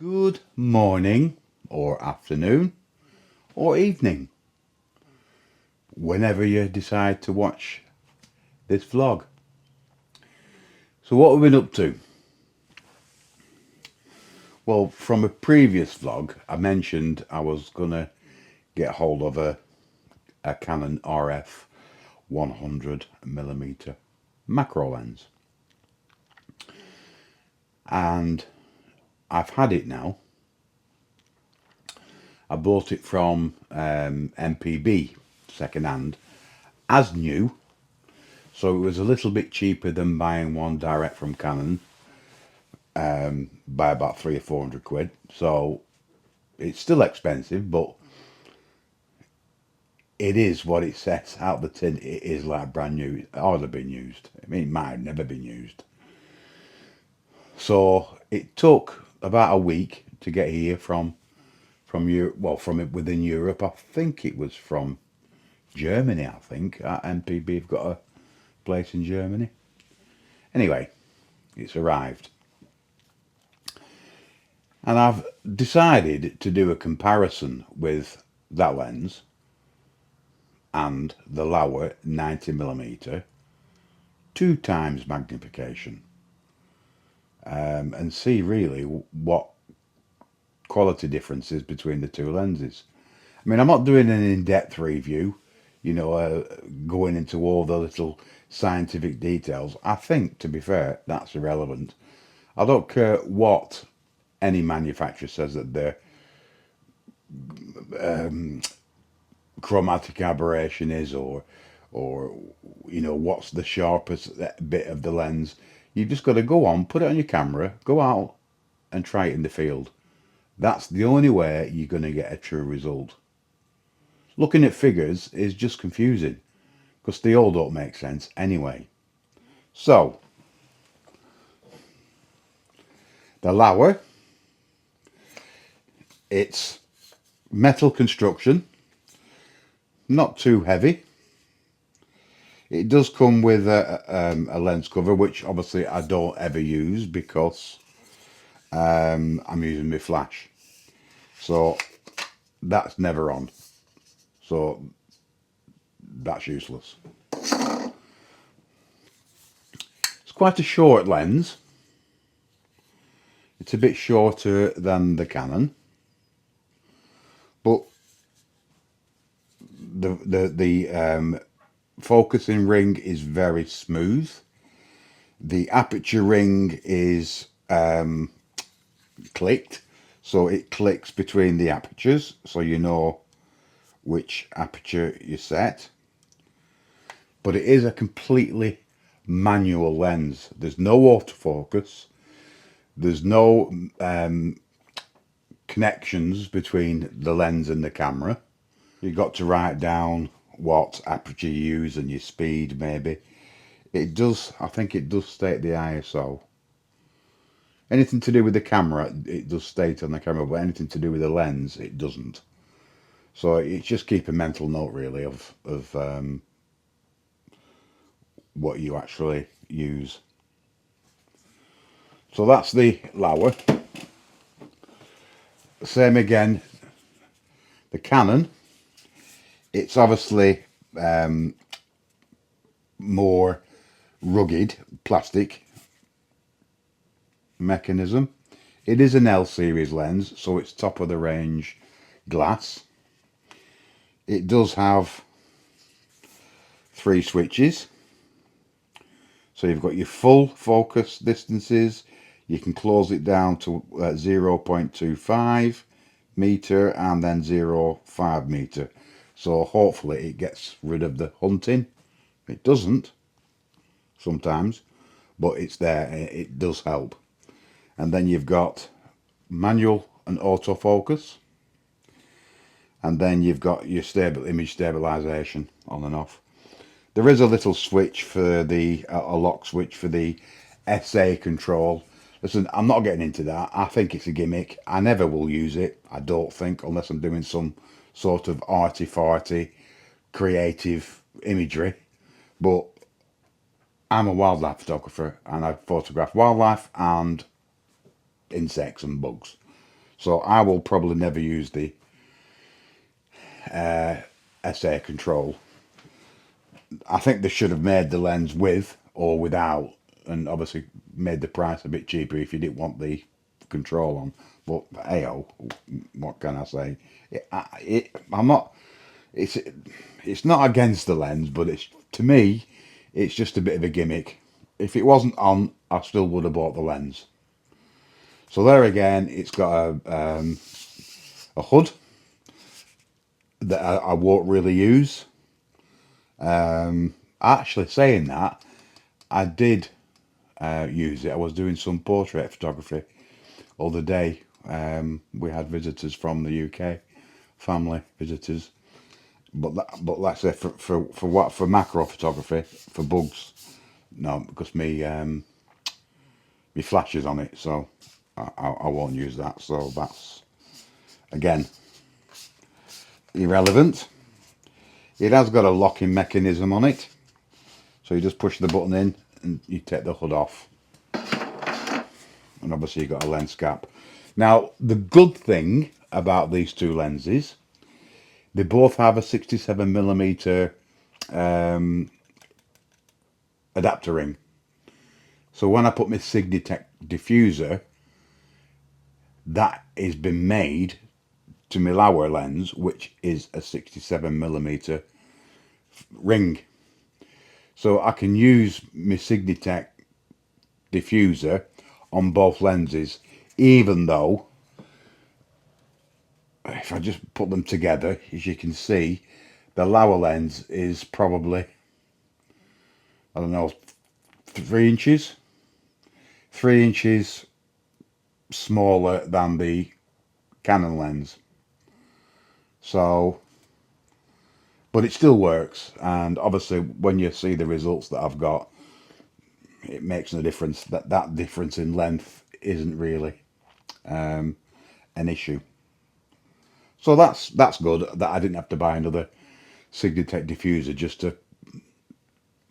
Good morning, or afternoon, or evening, whenever you decide to watch this vlog. So, what have we been up to? Well, from a previous vlog, I mentioned I was gonna get hold of a Canon RF 100mm macro lens, and I've had it now. I bought it from MPB second hand as new, so it was a little bit cheaper than buying one direct from Canon by about 300 or 400 quid. So it's still expensive, but it is what it says out the tin. It is like brand new. It ought to have been used. I mean, it might have never been used. So it took about a week to get here from Europe. Well, from within Europe. I think it was from Germany. I think MPB have got a place in Germany. Anyway, it's arrived. And I've decided to do a comparison with that lens and the Laowa 90mm 2x magnification, and see really what quality difference is between the two lenses. I mean, I'm not doing an in-depth review, going into all the little scientific details. I think, to be fair, that's irrelevant. I don't care what any manufacturer says that their chromatic aberration is, or what's the sharpest bit of the lens. You've just got to go on, put it on your camera, go out and try it in the field. That's the only way you're going to get a true result. Looking at figures is just confusing because they all don't make sense anyway. So, the Laowa, it's metal construction, not too heavy. It does come with a lens cover, which obviously I don't ever use because I'm using my flash. So that's never on. So that's useless. It's quite a short lens. It's a bit shorter than the Canon, but the focusing ring is very smooth. The aperture ring is clicked, so it clicks between the apertures, so you know which aperture you set. But it is a completely manual lens. There's no autofocus. There's no connections between the lens and the camera. You've got to write down what aperture you use and your speed, maybe. It does, I think it does state the ISO. Anything to do with the camera, it does state on the camera, but anything to do with the lens, it doesn't. So it's just keep a mental note, really, of what you actually use. So that's the Laowa. Same again, the Canon. It's obviously more rugged plastic mechanism. It is an L series lens, so it's top of the range glass. It does have 3 switches. So you've got your full focus distances. You can close it down to 0.25 meter and then 0.5 meter. So hopefully it gets rid of the hunting. It doesn't sometimes, but it's there. It does help. And then you've got manual and autofocus. And then you've got your image stabilization on and off. There is a little switch for a lock switch for the SA control. Listen, I'm not getting into that. I think it's a gimmick. I never will use it, I don't think, unless I'm doing some sort of arty-farty creative imagery. But I'm a wildlife photographer and I photograph wildlife and insects and bugs. So I will probably never use the SA control. I think they should have made the lens with or without, and obviously made the price a bit cheaper if you didn't want the control on. But hey, what can I say? I'm not. It's not against the lens, but it's, to me, it's just a bit of a gimmick. If it wasn't on, I still would have bought the lens. So there again, it's got a hood that I won't really use. Actually, saying that, I did use it. I was doing some portrait photography other day. We had visitors from the UK, family visitors. But let's say for macro photography, for bugs, no, because me flash is on it, so I won't use that. So that's again irrelevant. It has got a locking mechanism on it, so you just push the button in and you take the hood off, and obviously you've got a lens cap. Now the good thing about these two lenses, they both have a 67mm adapter ring. So when I put my Signitech diffuser, that has been made to my Laowa lens, which is a 67mm ring. So I can use my Signitech diffuser on both lenses, even though if I just put them together, as you can see, the Laowa lens is probably, I don't know, 3 inches? 3 inches smaller than the Canon lens. So, but it still works, and obviously when you see the results that I've got, it makes no difference. That difference in length isn't really an issue. So that's good that I didn't have to buy another Signitech diffuser just to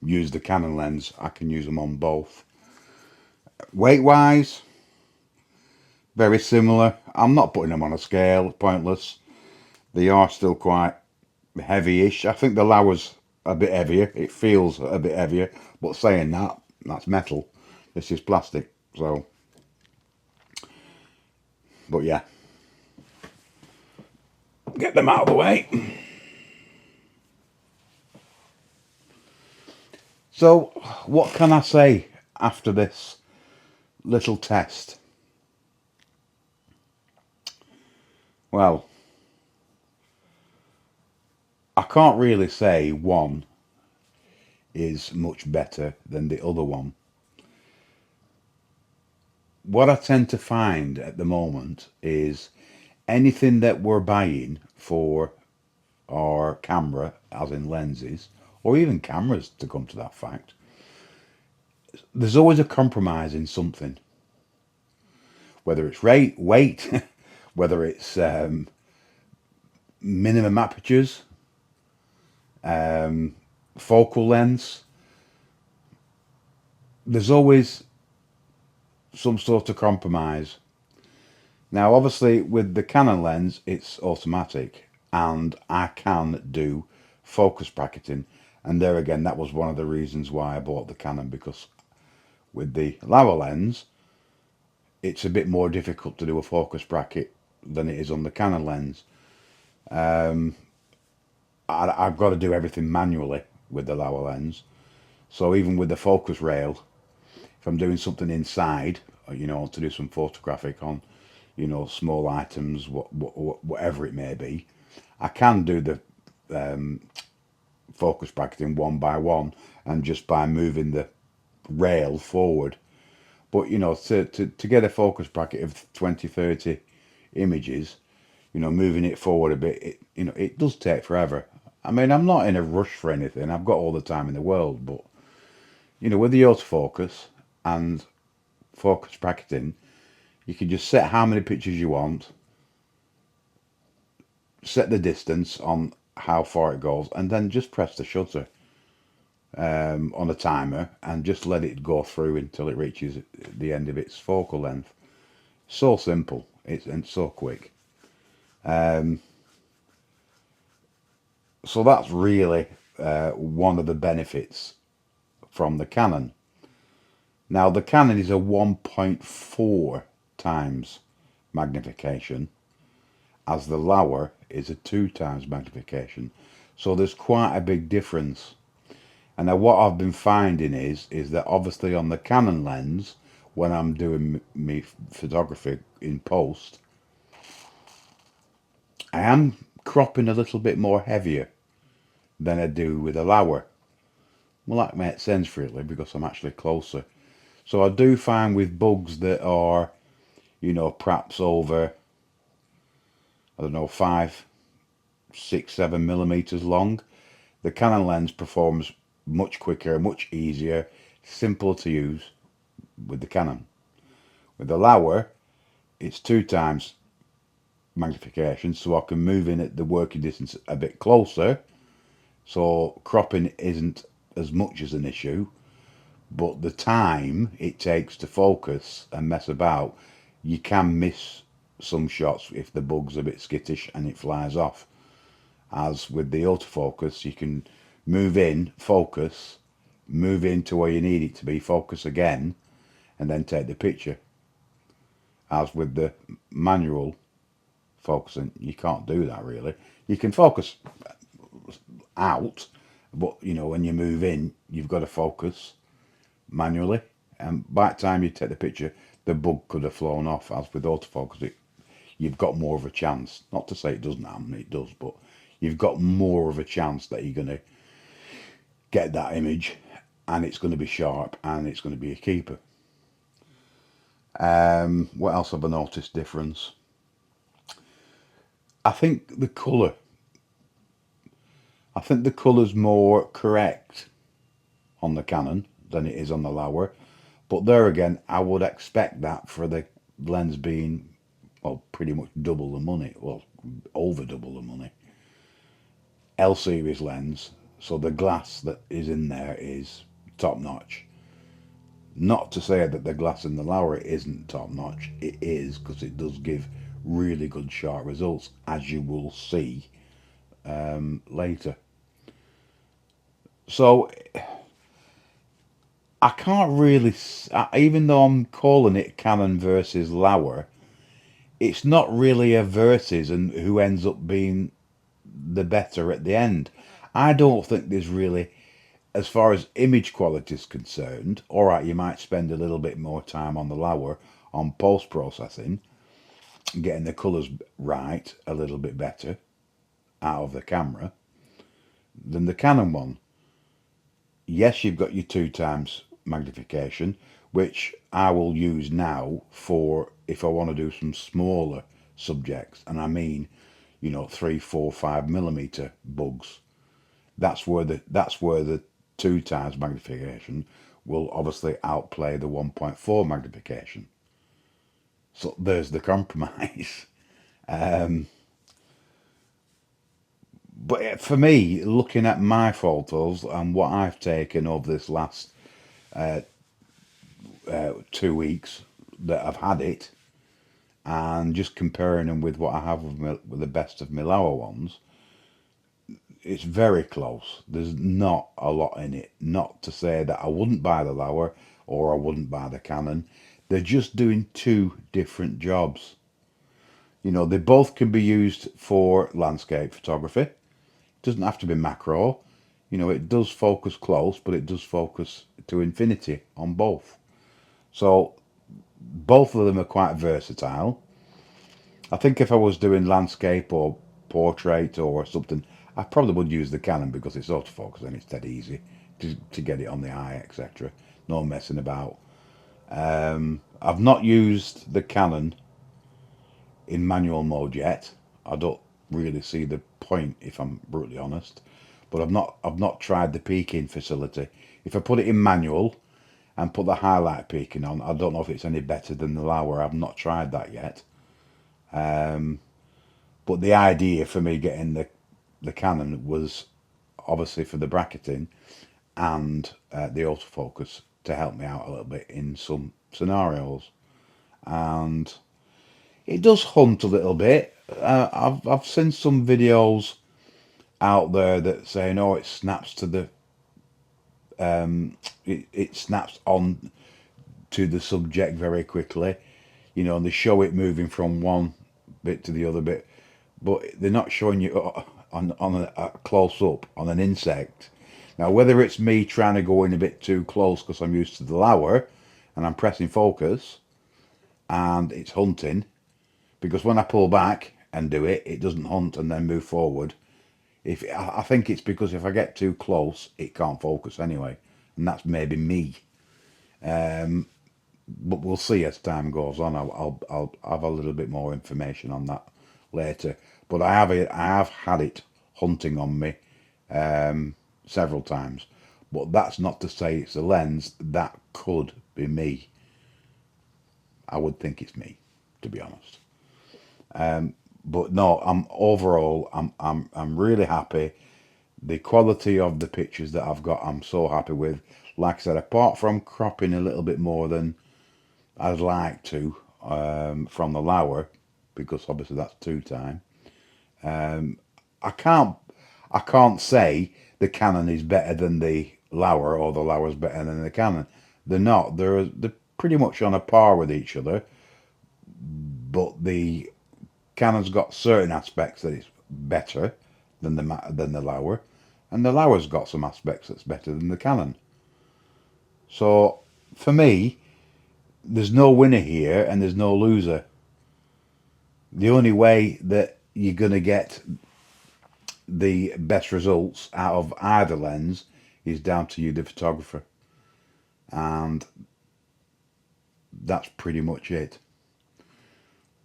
use the Canon lens. I can use them on both. Weight wise, very similar. I'm not putting them on a scale, pointless. They are still quite heavy-ish. I think the Laowa's a bit heavier. It feels a bit heavier, but saying that, that's metal. This is plastic, so. But yeah, get them out of the way. So what can I say after this little test? Well, I can't really say one is much better than the other one. What I tend to find at the moment is anything that we're buying for our camera, as in lenses, or even cameras to come to that fact, there's always a compromise in something. Whether it's weight, whether it's minimum apertures, focal lengths, there's always some sort of compromise. Now, obviously, with the Canon lens, it's automatic, and I can do focus bracketing. And there again, that was one of the reasons why I bought the Canon, because with the Laowa lens, it's a bit more difficult to do a focus bracket than it is on the Canon lens. I've got to do everything manually with the Laowa lens. So even with the focus rail, if I'm doing something inside, to do some photographic on, small items, whatever it may be, I can do the focus bracketing one by one and just by moving the rail forward. But, to get a focus bracket of 20, 30 images, moving it forward a bit, it does take forever. I mean, I'm not in a rush for anything. I've got all the time in the world, but, with the autofocus and focus bracketing, you can just set how many pictures you want, set the distance on how far it goes, and then just press the shutter on a timer and just let it go through until it reaches the end of its focal length. So simple. It's so quick. Um, so that's really one of the benefits from the Canon. Now the Canon is a 1.4 times magnification, as the Laowa is a 2 times magnification. So there's quite a big difference. And now what I've been finding is that obviously on the Canon lens, when I'm doing me photography in post, I am cropping a little bit more heavier than I do with a Laowa. Well, that makes sense really because I'm actually closer. So I do find with bugs that are, perhaps over, I don't know, 5, 6, 7 millimeters long, the Canon lens performs much quicker, much easier, simpler to use with the Canon. With the Laowa, it's 2 times magnification, so I can move in at the working distance a bit closer, so cropping isn't as much as an issue, but the time it takes to focus and mess about, you can miss some shots if the bug's a bit skittish and it flies off. As with the autofocus, you can move in, focus, move into where you need it to be, focus again, and then take the picture. As with the manual focusing, you can't do that really. You can focus out, but when you move in, you've got to focus manually, and by the time you take the picture, the bug could have flown off. As with autofocus, you've got more of a chance. Not to say it doesn't happen, it does, but you've got more of a chance that you're going to get that image, and it's going to be sharp, and it's going to be a keeper. What else have I noticed difference? I think the colour. I think the colour's more correct on the Canon than it is on the Laowa. But there again, I would expect that for the lens being, well, pretty much double the money, well, over double the money. L series lens, so the glass that is in there is top notch. Not to say that the glass in the Laowa isn't top notch, it is, because it does give really good sharp results, as you will see later. So I can't really, even though I'm calling it Canon versus Laowa, it's not really a versus and who ends up being the better at the end. I don't think there's really, as far as image quality is concerned, all right, you might spend a little bit more time on the Laowa on post processing, getting the colours right a little bit better out of the camera than the Canon one. Yes, you've got your 2 times magnification, which I will use now for if I want to do some smaller subjects, and I mean, 3, 4, 5 millimeter bugs. That's where the 2 times magnification will obviously outplay the 1.4 magnification. So there's the compromise. But for me, looking at my photos and what I've taken over this last 2 weeks that I've had it, and just comparing them with what I have with the best of my Laowa ones, it's very close. There's not a lot in it. Not to say that I wouldn't buy the Laowa or I wouldn't buy the Canon. They're just doing 2 different jobs. They both can be used for landscape photography. It doesn't have to be macro. It does focus close, but it does focus to infinity on both. So both of them are quite versatile. I think if I was doing landscape or portrait or something, I probably would use the Canon because it's autofocus and it's dead easy to get it on the eye, etc. No messing about. I've not used the Canon in manual mode yet. I don't really see the point, if I'm brutally honest. But I've not tried the peaking facility. If I put it in manual and put the highlight peaking on, I don't know if it's any better than the Laowa. I've not tried that yet. But the idea for me getting the Canon was obviously for the bracketing and the autofocus to help me out a little bit in some scenarios. And It does hunt a little bit. I've seen some videos out there that say no, it snaps to the it snaps on to the subject very quickly, you know, and they show it moving from one bit to the other bit, but they're not showing you on a close up on an insect. Now, whether it's me trying to go in a bit too close because I'm used to the Laowa and I'm pressing focus and it's hunting, because when I pull back and do it, it doesn't hunt and then move forward. If I think it's because if I get too close, it can't focus anyway, and that's maybe me. But we'll see as time goes on. I'll have a little bit more information on that later. But I have had it hunting on me several times. But that's not to say it's the lens. That could be me. I would think it's me, to be honest. But no, I'm really happy. The quality of the pictures that I've got, I'm so happy with. Like I said, apart from cropping a little bit more than I'd like to from the Laowa, because obviously that's 2x. I can't I can't say the Canon is better than the Laowa or the Laowa's better than the Canon. They're not. They're pretty much on a par with each other. But the Canon's got certain aspects that it's better than the Laowa, and the Laowa's got some aspects that's better than the Canon. So for me, there's no winner here and there's no loser. The only way that you're going to get the best results out of either lens is down to you, the photographer. And that's pretty much it.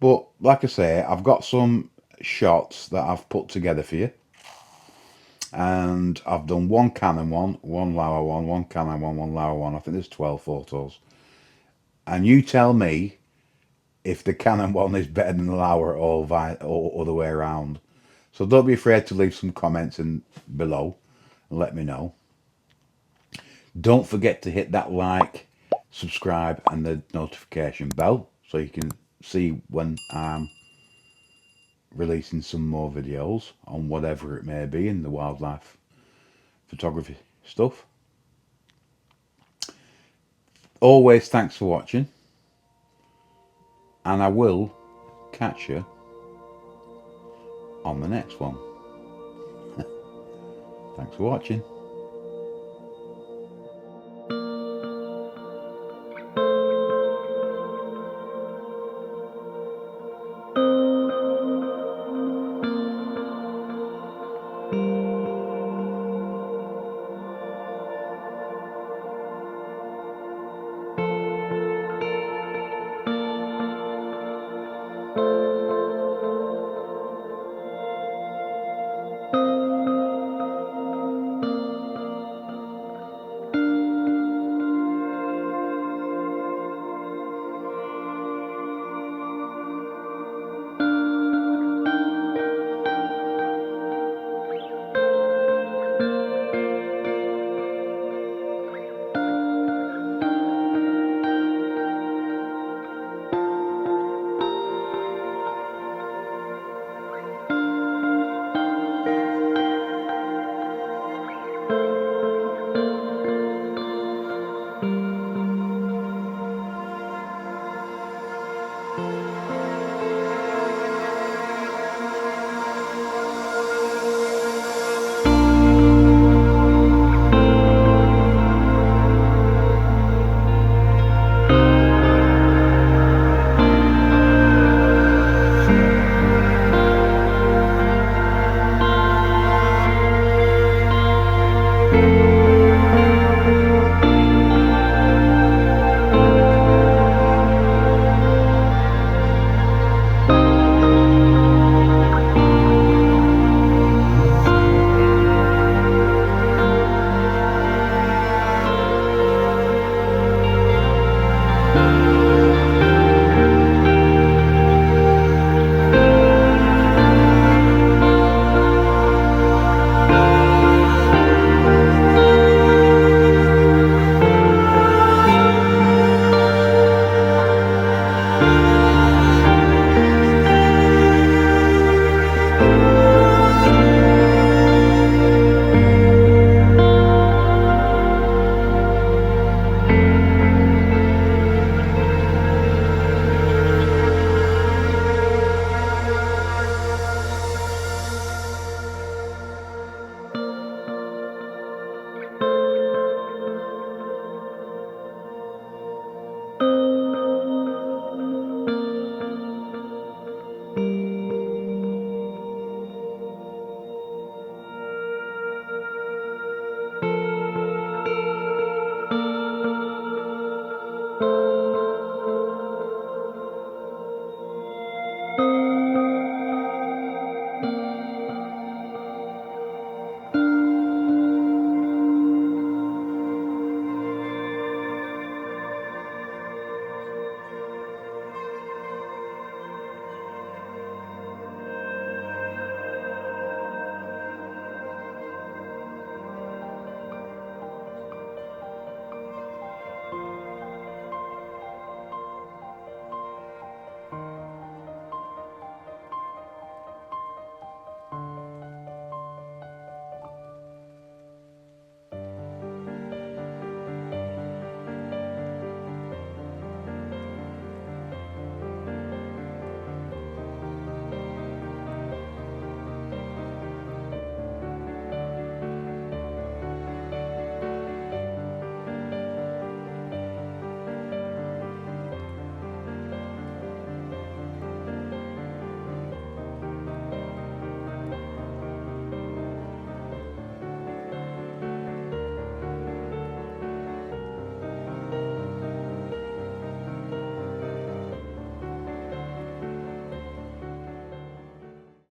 But like I say, I've got some shots that I've put together for you. And I've done one Canon one Laowa one Canon one Laowa one. I think there's 12 photos. And you tell me if the Canon one is better than the Laowa or other way around. So don't be afraid to leave some comments in below and let me know. Don't forget to hit that like, subscribe and the notification bell so you can see when I'm releasing some more videos on whatever it may be in the wildlife photography stuff. Always thanks for watching, and I will catch you on the next one. Thanks for watching.